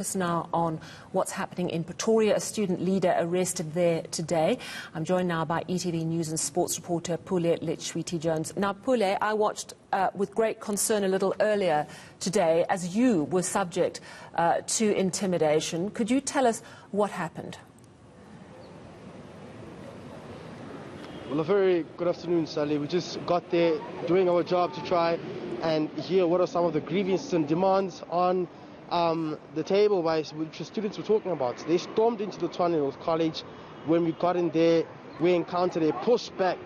Focus now on what's happening in Pretoria, a student leader arrested there today. I'm joined now by ETV News and Sports reporter Pule Letshwiti-Jones. Now, Pule, I watched with great concern a little earlier today as you were subject to intimidation. Could you tell us what happened? Well, a very good afternoon, Sally. We just got there doing our job to try and hear what are some of the grievances and demands on the table which the students were talking about. They stormed into the Tshwane College. When we got in there, we encountered a pushback.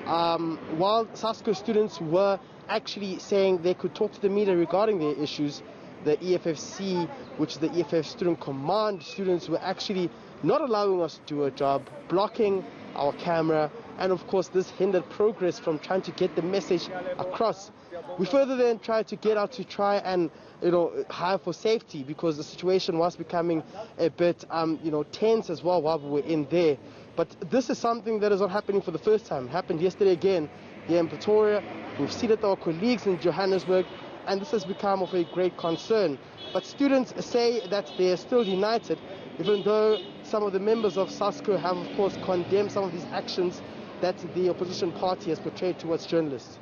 While SASCO students were actually saying they could talk to the media regarding their issues, the EFFC, which is the EFF Student Command, students were actually not allowing us to do a job, blocking our camera, and of course this hindered progress from trying to get the message across. We further then tried to get out to try and hire for safety, because the situation was becoming a bit tense as well while we were in there. But this is something that is not happening for the first time. It happened yesterday again here in Pretoria. We've seen it with our colleagues in Johannesburg, and this has become of a great concern. But students say that they are still united, even though some of the members of SASCO have, of course, condemned some of these actions that the opposition party has portrayed towards journalists.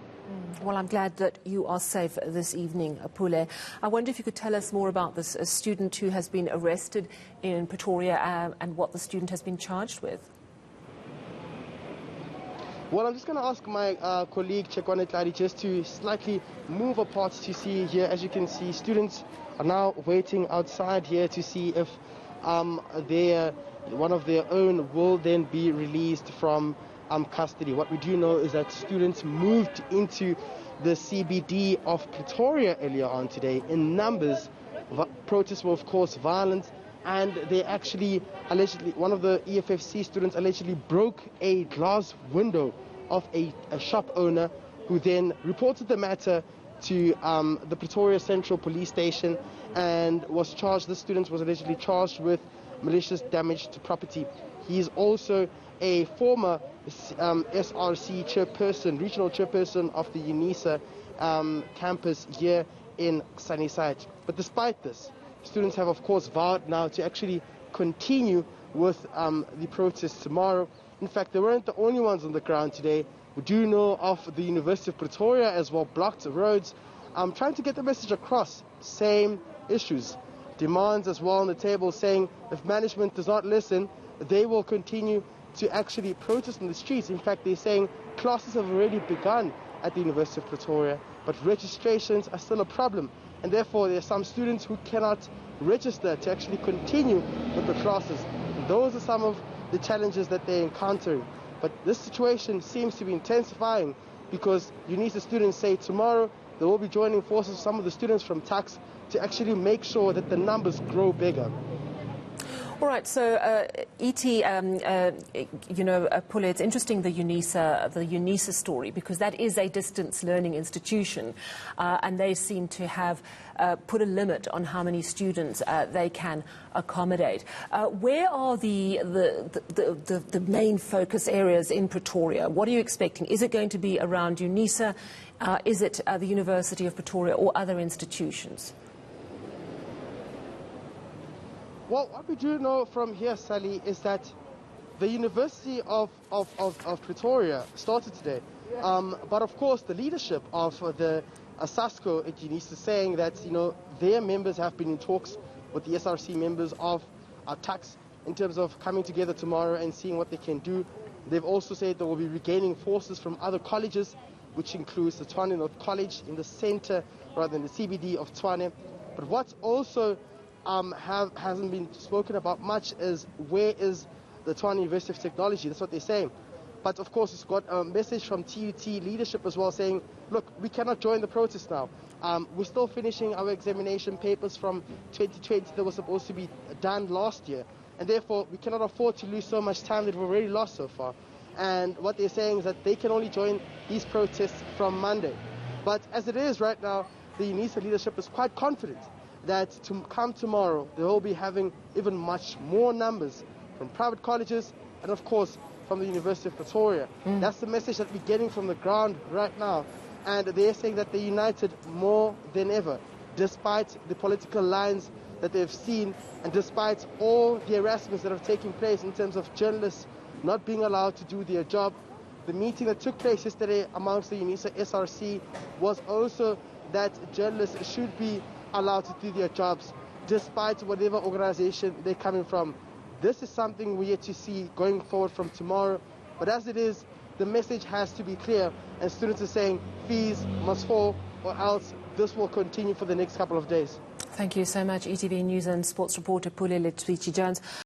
Well, I'm glad that you are safe this evening, Pule. I wonder if you could tell us more about this student who has been arrested in Pretoria and what the student has been charged with. Well, I'm just going to ask my colleague Chekwane Tladi just to slightly move apart to see here. As you can see, students are now waiting outside here to see if one of their own will then be released from custody. What we do know is that students moved into the CBD of Pretoria earlier on today in numbers. Protests were, of course, violent, and they actually allegedly, one of the EFFC students allegedly broke a glass window of a shop owner, who then reported the matter to the Pretoria Central Police Station and was charged. The student was allegedly charged with malicious damage to property. He is also a former SRC chairperson, regional chairperson of the eNCA campus here in Sunnyside. But despite this, students have, of course, vowed now to actually continue with the protest tomorrow. In fact, they weren't the only ones on the ground today. We do know of the University of Pretoria as well, blocked roads, trying to get the message across. Same issues, demands as well on the table, saying if management does not listen, they will continue to actually protest in the streets. In fact, they're saying classes have already begun at the University of Pretoria, but registrations are still a problem, and therefore there are some students who cannot register to actually continue with the classes. And those are some of the challenges that they're encountering. But this situation seems to be intensifying, because UNISA students say tomorrow they will be joining forces with some of the students from TAX to actually make sure that the numbers grow bigger. All right, so Pule, it's interesting the UNISA story, because that is a distance learning institution, and they seem to have put a limit on how many students they can accommodate. Where are the main focus areas in Pretoria? What are you expecting? Is it going to be around UNISA? Is it the University of Pretoria or other institutions? Well, what we do know from here, Sally, is that the University of Pretoria started today. But of course, the leadership of the SASCO at UNISA saying that their members have been in talks with the SRC members of TAX in terms of coming together tomorrow and seeing what they can do. They've also said they will be regaining forces from other colleges, which includes the Tshwane North College in the center rather than the CBD of Tshwane. But what's also hasn't been spoken about much is where is the Tshwane University of Technology. That's what they're saying. But of course, it's got a message from TUT leadership as well, saying, look, we cannot join the protest now. We're still finishing our examination papers from 2020 that was supposed to be done last year, and therefore we cannot afford to lose so much time that we've already lost so far. And what they're saying is that they can only join these protests from Monday. But as it is right now, the UNISA leadership is quite confident that to come tomorrow, they will be having even much more numbers from private colleges and, of course, from the University of Pretoria. That's the message that we're getting from the ground right now. And they're saying that they're united more than ever, despite the political lines that they've seen, and despite all the harassments that have taken place in terms of journalists not being allowed to do their job, the meeting that took place yesterday amongst the UNISA SRC was also that journalists should be allowed to do their jobs despite whatever organization they're coming from. This is something we're yet to see going forward from tomorrow, but as it is, the message has to be clear, and students are saying fees must fall or else this will continue for the next couple of days. Thank you so much, ETV News and Sports reporter Pule Letshwiti-Jones.